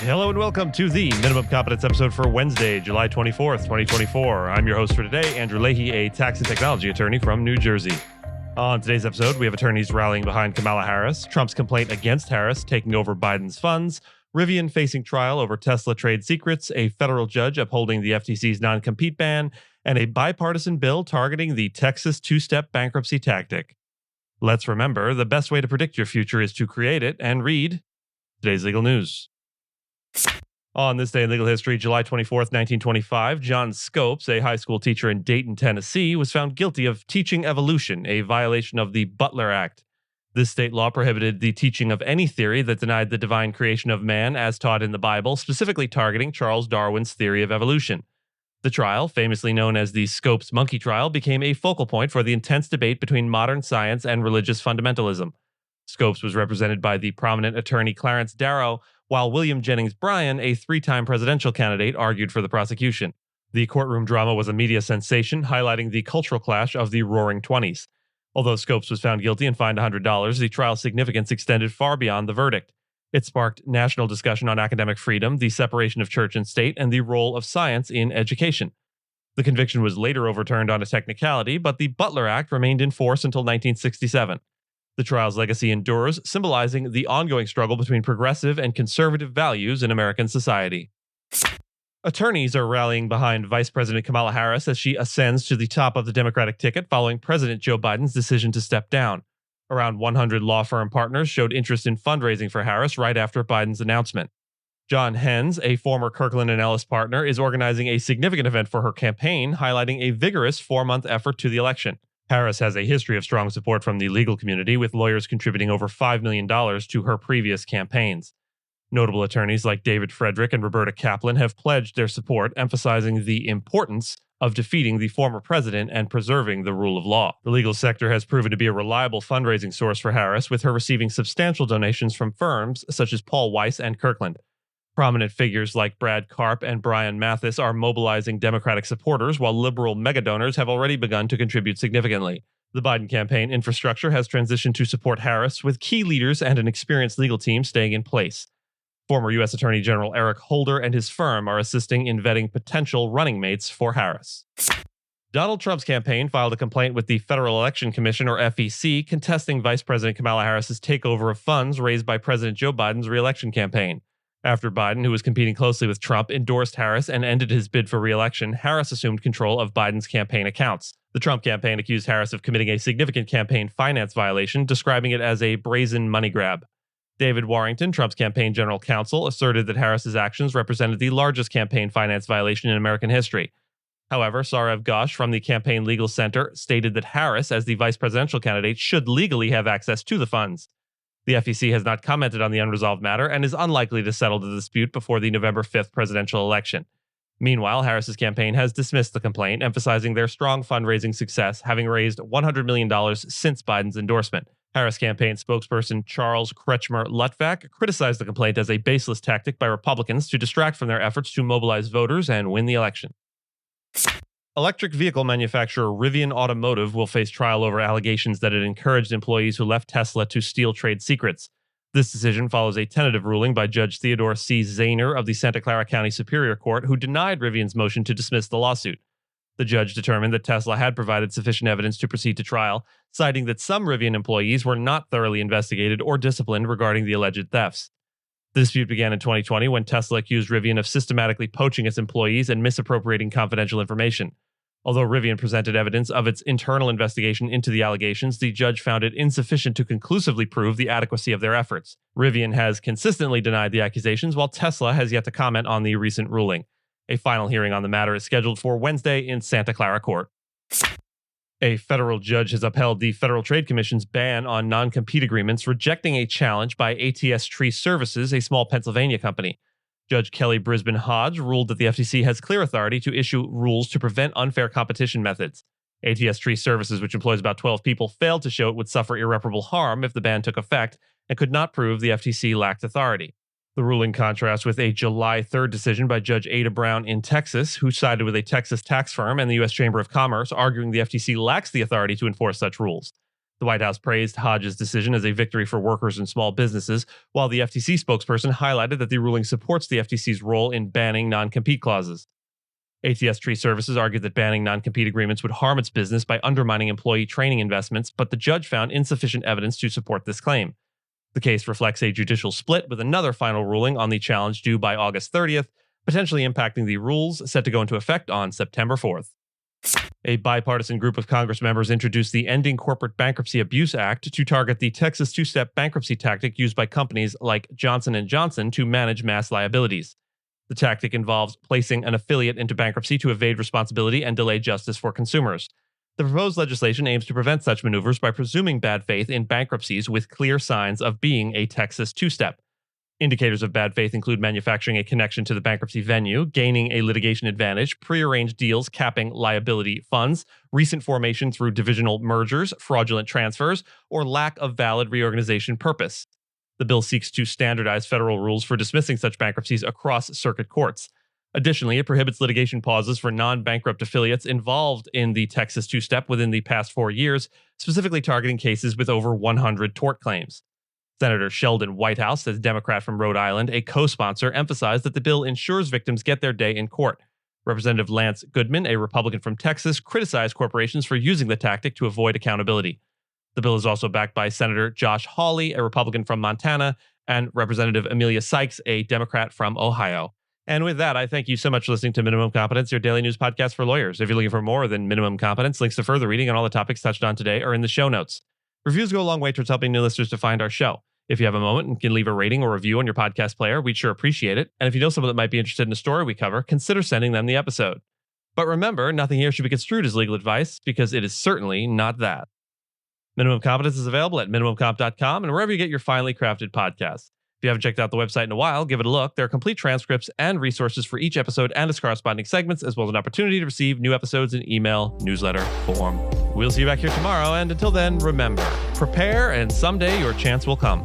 Hello and welcome to the Minimum Competence episode for Wednesday, July 24th, 2024. I'm your host for today, Andrew Leahy, a tax and technology attorney from New Jersey. On today's episode, we have attorneys rallying behind Kamala Harris, Trump's complaint against Harris taking over Biden's funds, Rivian facing trial over Tesla trade secrets, a federal judge upholding the FTC's non-compete ban, and a bipartisan bill targeting the Texas two-step bankruptcy tactic. Let's remember, the best way to predict your future is to create it and read today's legal news. On this day in legal history, July 24th, 1925, John Scopes, a high school teacher in Dayton, Tennessee, was found guilty of teaching evolution, a violation of the Butler Act. This state law prohibited the teaching of any theory that denied the divine creation of man as taught in the Bible, specifically targeting Charles Darwin's theory of evolution. The trial, famously known as the Scopes Monkey Trial, became a focal point for the intense debate between modern science and religious fundamentalism. Scopes was represented by the prominent attorney Clarence Darrow, while William Jennings Bryan, a three-time presidential candidate, argued for the prosecution. The courtroom drama was a media sensation, highlighting the cultural clash of the Roaring Twenties. Although Scopes was found guilty and fined $100, the trial's significance extended far beyond the verdict. It sparked national discussion on academic freedom, the separation of church and state, and the role of science in education. The conviction was later overturned on a technicality, but the Butler Act remained in force until 1967. The trial's legacy endures, symbolizing the ongoing struggle between progressive and conservative values in American society. Attorneys are rallying behind Vice President Kamala Harris as she ascends to the top of the Democratic ticket following President Joe Biden's decision to step down. Around 100 law firm partners showed interest in fundraising for Harris right after Biden's announcement. John Hens, a former Kirkland & Ellis partner, is organizing a significant event for her campaign, highlighting a vigorous 4-month effort to the election. Harris has a history of strong support from the legal community, with lawyers contributing over $5 million to her previous campaigns. Notable attorneys like David Frederick and Roberta Kaplan have pledged their support, emphasizing the importance of defeating the former president and preserving the rule of law. The legal sector has proven to be a reliable fundraising source for Harris, with her receiving substantial donations from firms such as Paul Weiss and Kirkland. Prominent figures like Brad Karp and Brian Mathis are mobilizing Democratic supporters, while liberal megadonors have already begun to contribute significantly. The Biden campaign infrastructure has transitioned to support Harris, with key leaders and an experienced legal team staying in place. Former U.S. Attorney General Eric Holder and his firm are assisting in vetting potential running mates for Harris. Donald Trump's campaign filed a complaint with the Federal Election Commission, or FEC, contesting Vice President Kamala Harris's takeover of funds raised by President Joe Biden's re-election campaign. After Biden, who was competing closely with Trump, endorsed Harris and ended his bid for re-election, Harris assumed control of Biden's campaign accounts. The Trump campaign accused Harris of committing a significant campaign finance violation, describing it as a brazen money grab. David Warrington, Trump's campaign general counsel, asserted that Harris's actions represented the largest campaign finance violation in American history. However, Saurav Ghosh from the Campaign Legal Center stated that Harris, as the vice presidential candidate, should legally have access to the funds. The FEC has not commented on the unresolved matter and is unlikely to settle the dispute before the November 5th presidential election. Meanwhile, Harris's campaign has dismissed the complaint, emphasizing their strong fundraising success, having raised $100 million since Biden's endorsement. Harris campaign spokesperson Charles Kretschmer-Luttwak criticized the complaint as a baseless tactic by Republicans to distract from their efforts to mobilize voters and win the election. Electric vehicle manufacturer Rivian Automotive will face trial over allegations that it encouraged employees who left Tesla to steal trade secrets. This decision follows a tentative ruling by Judge Theodore C. Zahner of the Santa Clara County Superior Court, who denied Rivian's motion to dismiss the lawsuit. The judge determined that Tesla had provided sufficient evidence to proceed to trial, citing that some Rivian employees were not thoroughly investigated or disciplined regarding the alleged thefts. The dispute began in 2020 when Tesla accused Rivian of systematically poaching its employees and misappropriating confidential information. Although Rivian presented evidence of its internal investigation into the allegations, the judge found it insufficient to conclusively prove the adequacy of their efforts. Rivian has consistently denied the accusations, while Tesla has yet to comment on the recent ruling. A final hearing on the matter is scheduled for Wednesday in Santa Clara Court. A federal judge has upheld the Federal Trade Commission's ban on non-compete agreements, rejecting a challenge by ATS Tree Services, a small Pennsylvania company. Judge Kelly Brisbane Hodge ruled that the FTC has clear authority to issue rules to prevent unfair competition methods. ATS Tree Services, which employs about 12 people, failed to show it would suffer irreparable harm if the ban took effect and could not prove the FTC lacked authority. The ruling contrasts with a July 3rd decision by Judge Ada Brown in Texas, who sided with a Texas tax firm and the U.S. Chamber of Commerce, arguing the FTC lacks the authority to enforce such rules. The White House praised Hodge's decision as a victory for workers and small businesses, while the FTC spokesperson highlighted that the ruling supports the FTC's role in banning non-compete clauses. ATS Tree Services argued that banning non-compete agreements would harm its business by undermining employee training investments, but the judge found insufficient evidence to support this claim. The case reflects a judicial split, with another final ruling on the challenge due by August 30th, potentially impacting the rules set to go into effect on September 4th. A bipartisan group of Congress members introduced the Ending Corporate Bankruptcy Abuse Act to target the Texas two-step bankruptcy tactic used by companies like Johnson & Johnson to manage mass liabilities. The tactic involves placing an affiliate into bankruptcy to evade responsibility and delay justice for consumers. The proposed legislation aims to prevent such maneuvers by presuming bad faith in bankruptcies with clear signs of being a Texas two-step. Indicators of bad faith include manufacturing a connection to the bankruptcy venue, gaining a litigation advantage, prearranged deals capping liability funds, recent formation through divisional mergers, fraudulent transfers, or lack of valid reorganization purpose. The bill seeks to standardize federal rules for dismissing such bankruptcies across circuit courts. Additionally, it prohibits litigation pauses for non-bankrupt affiliates involved in the Texas two-step within the past 4 years, specifically targeting cases with over 100 tort claims. Senator Sheldon Whitehouse, a Democrat from Rhode Island, a co-sponsor, emphasized that the bill ensures victims get their day in court. Representative Lance Goodman, a Republican from Texas, criticized corporations for using the tactic to avoid accountability. The bill is also backed by Senator Josh Hawley, a Republican from Montana, and Representative Amelia Sykes, a Democrat from Ohio. And with that, I thank you so much for listening to Minimum Competence, your daily news podcast for lawyers. If you're looking for more than Minimum Competence, links to further reading on all the topics touched on today are in the show notes. Reviews go a long way towards helping new listeners to find our show. If you have a moment and can leave a rating or review on your podcast player, we'd sure appreciate it. And if you know someone that might be interested in a story we cover, consider sending them the episode. But remember, nothing here should be construed as legal advice, because it is certainly not that. Minimum Competence is available at minimumcomp.com and wherever you get your finely crafted podcasts. If you haven't checked out the website in a while, give it a look. There are complete transcripts and resources for each episode and its corresponding segments, as well as an opportunity to receive new episodes in email, newsletter, form. We'll see you back here tomorrow, and until then, remember, prepare and someday your chance will come.